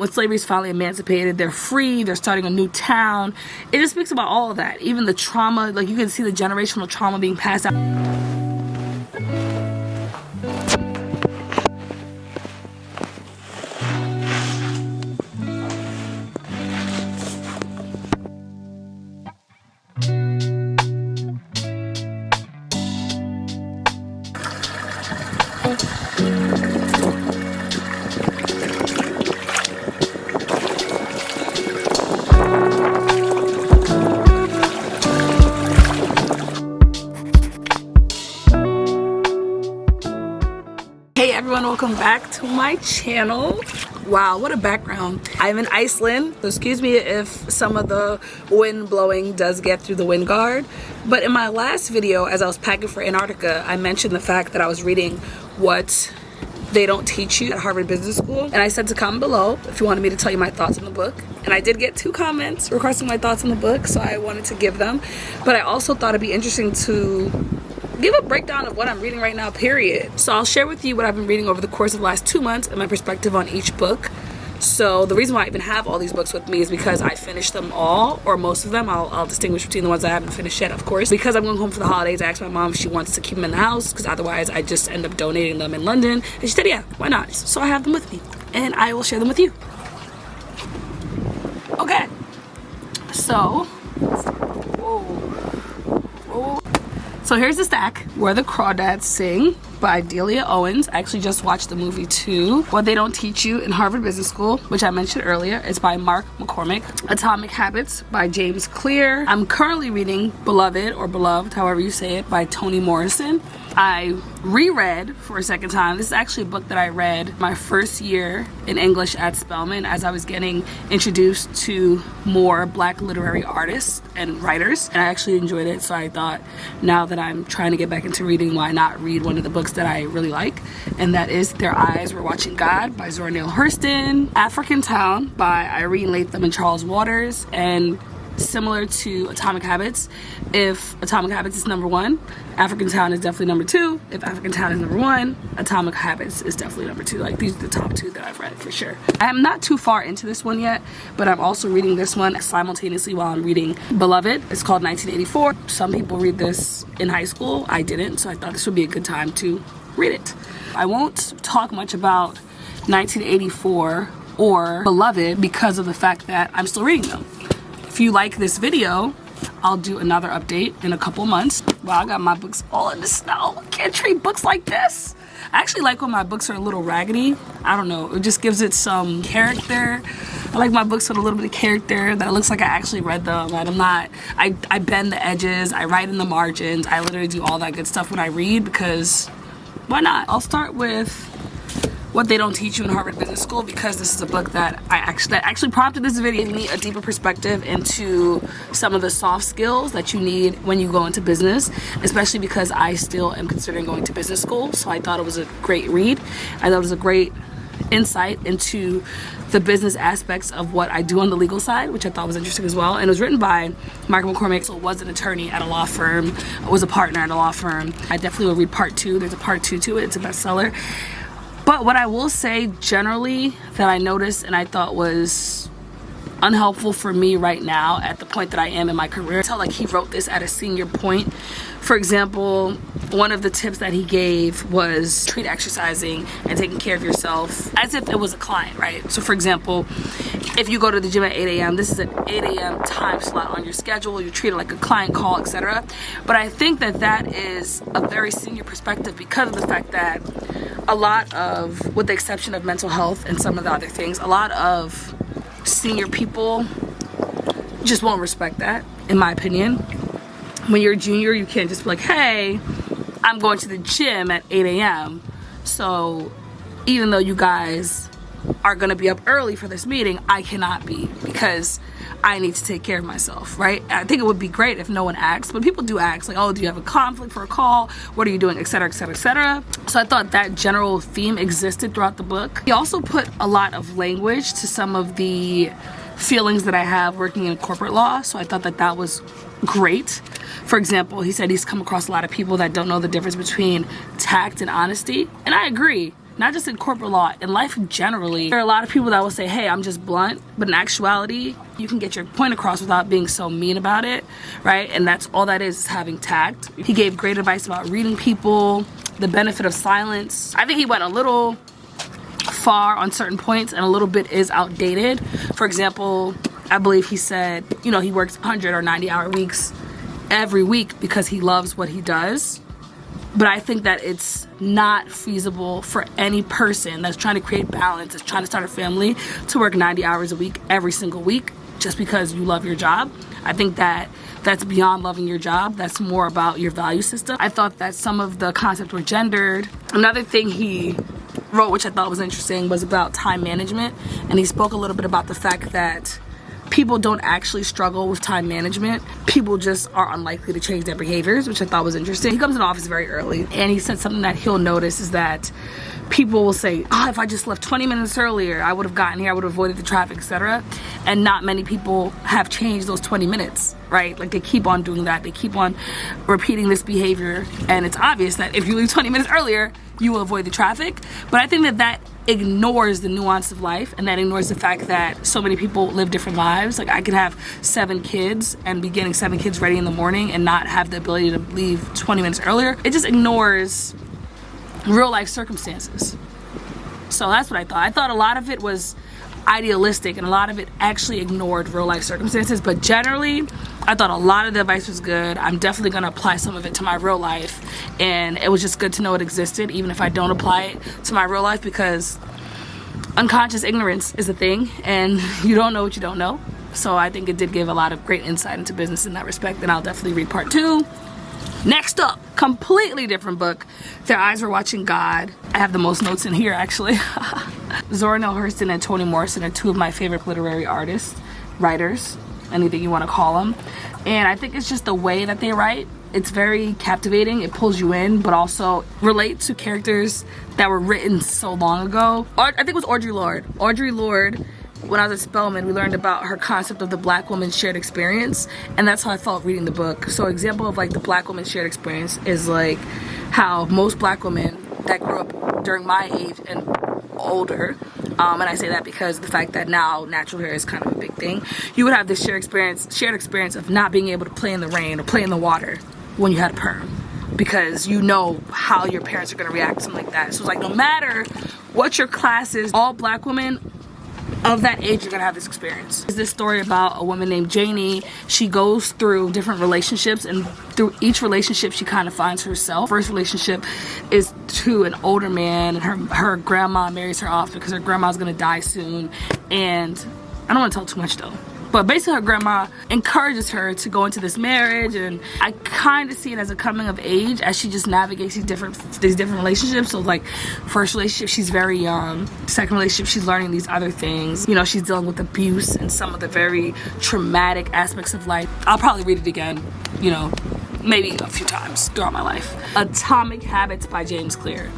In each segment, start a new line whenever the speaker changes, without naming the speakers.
When slavery is finally emancipated, they're free, they're starting a new town. It just speaks about all of that. Even the trauma, like you can see the generational trauma being passed out. Hey everyone, welcome back to my channel. Wow, what a background. I'm in Iceland, so excuse me if some of the wind blowing does get through the wind guard. But in my last video, as I was packing for Antarctica, I mentioned the fact that I was reading what they don't teach you at Harvard Business School. And I said to comment below if you wanted me to tell you my thoughts on the book. And I did get 2 comments requesting my thoughts on the book, so I wanted to give them. But I also thought it'd be interesting to give a breakdown of what I'm reading right now, period. So I'll share with you what I've been reading over the course of the last 2 months and my perspective on each book. So the reason why I even have all these books with me is because I finished them all, or most of them. I'll distinguish between the ones I haven't finished yet, of course. Because I'm going home for the holidays, I asked my mom if she wants to keep them in the house, because otherwise I just end up donating them in London. And she said, yeah, why not? So I have them with me, and I will share them with you. Okay, so, so here's the stack, Where the Crawdads Sing by Delia Owens. I actually just watched the movie too. What They Don't Teach You in Harvard Business School, which I mentioned earlier. It's by Mark McCormick. Atomic Habits by James Clear. I'm currently reading Beloved, or Beloved, however you say it, by Toni Morrison. I reread for a second time. This is actually a book that I read my first year in English at Spelman as I was getting introduced to more Black literary artists and writers, and I actually enjoyed it. So I thought, now that I'm trying to get back into reading, why not read one of the books that I really like, and that is Their Eyes Were Watching God by Zora Neale Hurston, African Town by Irene Latham and Charles Waters. And similar to Atomic Habits, if Atomic Habits is number 1, African Town is definitely number 2. If African Town is number 1, Atomic Habits is definitely number 2. Like, these are the top 2 that I've read for sure. I am not too far into this one yet, but I'm also reading this one simultaneously while I'm reading Beloved. It's called 1984. Some people read this in high school. I didn't, so I thought this would be a good time to read it. I won't talk much about 1984 or Beloved because of the fact that I'm still reading them. If you like this video, I'll do another update in a couple months. Wow, I got my books all in the snow. I can't treat books like this. I actually like when my books are a little raggedy. I don't know, it just gives it some character. I like my books with a little bit of character, that it looks like I actually read them, and I'm not, I bend the edges, I write in the margins, I literally do all that good stuff when I read, because why not? I'll start with What They Don't Teach You in Harvard Business School, because this is a book that actually prompted this video, giving me a deeper perspective into some of the soft skills that you need when you go into business, especially because I still am considering going to business school. So I thought it was a great read. I thought it was a great insight into the business aspects of what I do on the legal side, which I thought was interesting as well. And it was written by Mark McCormick, so was an attorney at a law firm, was a partner at a law firm. I definitely will read part 2. There's a part 2 to it. It's a bestseller. But what I will say generally that I noticed and I thought was unhelpful for me right now at the point that I am in my career, I felt like he wrote this at a senior point. For example, one of the tips that he gave was treat exercising and taking care of yourself as if it was a client, right? So for example, if you go to the gym at 8 a.m., this is an 8 a.m. time slot on your schedule, you treat it like a client call, etc. But I think that that is a very senior perspective because of the fact that a lot of, with the exception of mental health and some of the other things, a lot of senior people just won't respect that, in my opinion. When you're a junior, you can't just be like, hey, I'm going to the gym at 8 a.m. So even though you guys are gonna be up early for this meeting, I cannot be because I need to take care of myself, right? I think it would be great if no one asks, but people do ask, like, oh, do you have a conflict for a call? What are you doing, etc., etc., etc. So I thought that general theme existed throughout the book. He also put a lot of language to some of the feelings that I have working in corporate law, so I thought that that was great. For example, he said he's come across a lot of people that don't know the difference between tact and honesty, and I agree. not just in corporate law, in life generally. There are a lot of people that will say, hey, I'm just blunt, but in actuality, you can get your point across without being so mean about it, right? And that's all that is having tact. He gave great advice about reading people, the benefit of silence. I think he went a little far on certain points and a little bit is outdated. For example, I believe he said, you know, he works 100 or 90-hour weeks every week because he loves what he does. But I think that it's not feasible for any person that's trying to create balance, that's trying to start a family, to work 90 hours a week every single week just because you love your job. I think that that's beyond loving your job. That's more about your value system. I thought that some of the concepts were gendered. Another thing he wrote, which I thought was interesting, was about time management. And he spoke a little bit about the fact that people don't actually struggle with time management. People just are unlikely to change their behaviors, which I thought was interesting. He comes in office very early, and he said something that he'll notice is that people will say, oh, if I just left 20 minutes earlier, I would have gotten here, I would have avoided the traffic, etc. And not many people have changed those 20 minutes, right? Like, they keep on doing that. They keep on repeating this behavior, and it's obvious that if you leave 20 minutes earlier, you will avoid the traffic. But I think that that ignores the nuance of life, and that ignores the fact that so many people live different lives. Like, I could have 7 kids and be getting 7 kids ready in the morning and not have the ability to leave 20 minutes earlier. It just ignores real life circumstances. So that's what I thought. I thought a lot of it was idealistic and a lot of it actually ignored real life circumstances, but generally I thought a lot of the advice was good. I'm definitely going to apply some of it to my real life, and it was just good to know it existed even if I don't apply it to my real life, because unconscious ignorance is a thing and you don't know what you don't know. So I think it did give a lot of great insight into business in that respect, and I'll definitely read part 2. Next up, completely different book, Their Eyes Were Watching God. I have the most notes in here, actually. Zora Neale Hurston and Toni Morrison are 2 of my favorite literary writers, anything you want to call them. And I think it's just the way that they write. It's very captivating. It pulls you in, but also relates to characters that were written so long ago. I think it was Audre Lorde. Audre Lorde, when I was at Spelman, we learned about her concept of the Black woman's shared experience, and that's how I felt reading the book. So example of like the Black woman's shared experience is like how most Black women that grew up during my age and older, and I say that because of the fact that now natural hair is kind of a big thing, you would have this shared experience of not being able to play in the rain or play in the water when you had a perm, because you know how your parents are going to react to something like that. So it's like no matter what your class is, all Black women of that age are gonna have this experience. There's this story about a woman named Janie. She goes through different relationships, and through each relationship she kind of finds herself. First relationship is to an older man, and her grandma marries her off because her grandma's gonna die soon. And I don't want to tell too much though, but basically her grandma encourages her to go into this marriage, and I kind of see it as a coming of age as she just navigates these different relationships. So like, first relationship, she's very young. Second relationship, she's learning these other things. You know, she's dealing with abuse and some of the very traumatic aspects of life. I'll probably read it again, you know, maybe a few times throughout my life. Atomic Habits by James Clear.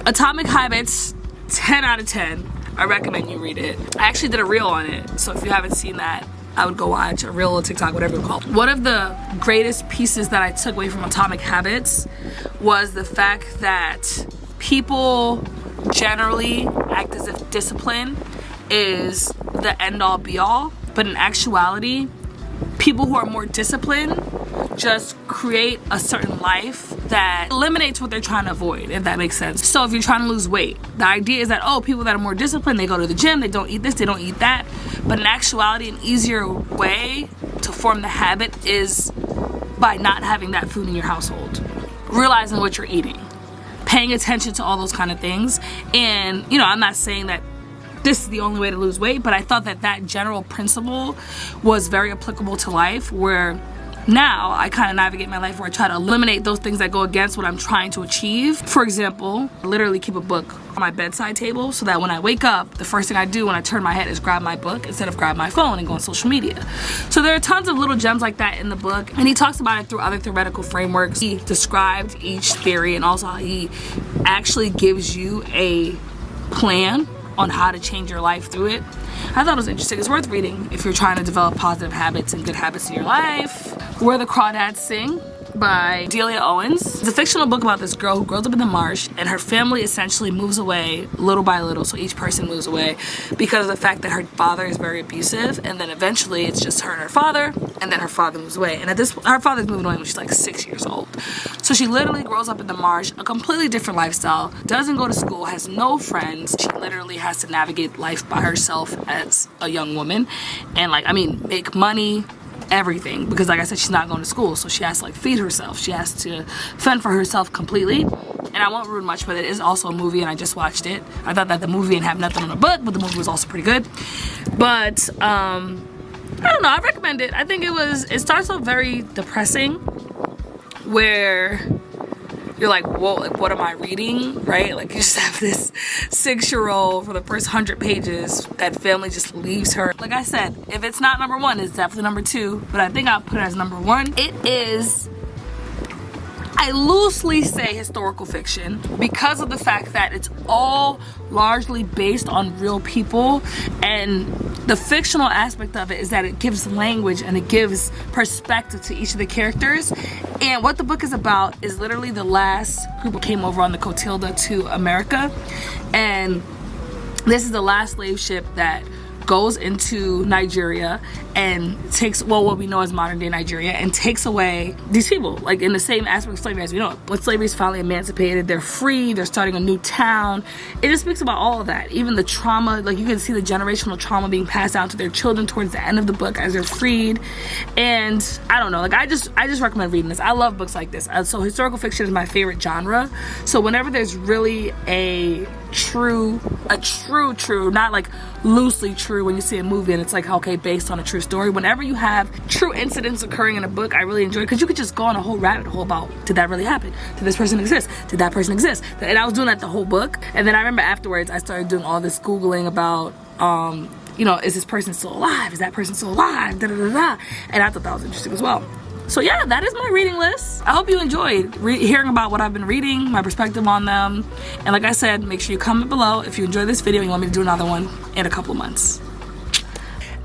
Atomic Habits, 10 out of 10. I recommend you read it. I actually did a reel on it, so if you haven't seen that, I would go watch a reel or TikTok, whatever you call it. One of the greatest pieces that I took away from Atomic Habits was the fact that people generally act as if discipline is the end-all be-all, but in actuality, people who are more disciplined just create a certain life that eliminates what they're trying to avoid, if that makes sense. So if you're trying to lose weight, the idea is that, oh, people that are more disciplined, they go to the gym, they don't eat this, they don't eat that. But in actuality, an easier way to form the habit is by not having that food in your household. Realizing what you're eating, paying attention to all those kind of things. And, you know, I'm not saying that this is the only way to lose weight, but I thought that that general principle was very applicable to life, where now I kind of navigate my life where I try to eliminate those things that go against what I'm trying to achieve. For example, I literally keep a book on my bedside table so that when I wake up, the first thing I do when I turn my head is grab my book instead of grab my phone and go on social media. So there are tons of little gems like that in the book, and he talks about it through other theoretical frameworks. He described each theory, and also how he actually gives you a plan on how to change your life through it. I thought it was interesting. It's worth reading if you're trying to develop positive habits and good habits in your life. Where the Crawdads Sing by Delia Owens. It's a fictional book about this girl who grows up in the marsh, and her family essentially moves away little by little. So each person moves away because of the fact that her father is very abusive, and then eventually it's just her and her father, and then her father moves away. And at this, her father's moving away when she's like 6 years old. So she literally grows up in the marsh, a completely different lifestyle, doesn't go to school, has no friends. She literally has to navigate life by herself as a young woman, and like, I mean, make money, everything, because like I said, she's not going to school, so she has to like feed herself. She has to fend for herself completely. And I won't ruin much, but it is also a movie, and I just watched it. I thought that the movie didn't have nothing on the book, but the movie was also pretty good. But I don't know, I recommend it. I think it starts off very depressing, where you're like, whoa, like, what am I reading, right? Like, you just have this 6-year-old for the first 100 pages, that family just leaves her. Like I said, if it's not number 1, it's definitely number 2, but I think I'll put it as number 1. It is, I loosely say, historical fiction because of the fact that it's all largely based on real people, and the fictional aspect of it is that it gives language and it gives perspective to each of the characters. And what the book is about is literally the last group that came over on the Clotilda to America, and this is the last slave ship that goes into Nigeria and takes, well, what we know as modern day Nigeria, and takes away these people, like in the same aspect of slavery as we know it. When slavery is finally emancipated, they're free, they're starting a new town. It just speaks about all of that, even the trauma. Like, you can see the generational trauma being passed down to their children towards the end of the book as they're freed. And I don't know, like, I just recommend reading this. I love books like this. So historical fiction is my favorite genre. So whenever there's really a true, not like loosely true when you see a movie and it's like, okay, based on a true story. Whenever you have true incidents occurring in a book, I really enjoy it, because you could just go on a whole rabbit hole about, did that really happen? Did this person exist? Did that person exist? And I was doing that the whole book. And then I remember afterwards I started doing all this Googling about, you know, is this person still alive? Is that person still alive? Da, da, da, da. And I thought that was interesting as well. So yeah, that is my reading list. I hope you enjoyed hearing about what I've been reading, my perspective on them. And like I said, make sure you comment below if you enjoyed this video and you want me to do another one in a couple of months.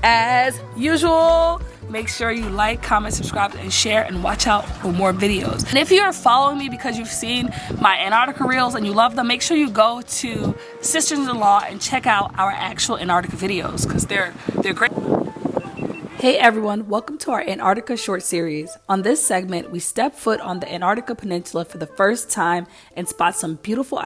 As usual, make sure you like, comment, subscribe, and share, and watch out for more videos. And if you are following me because you've seen my Antarctica reels and you love them, make sure you go to Sisters-in-Law and check out our actual Antarctica videos, because they're great. Hey everyone, welcome to our Antarctica short series. On this segment, we step foot on the Antarctica Peninsula for the first time and spot some beautiful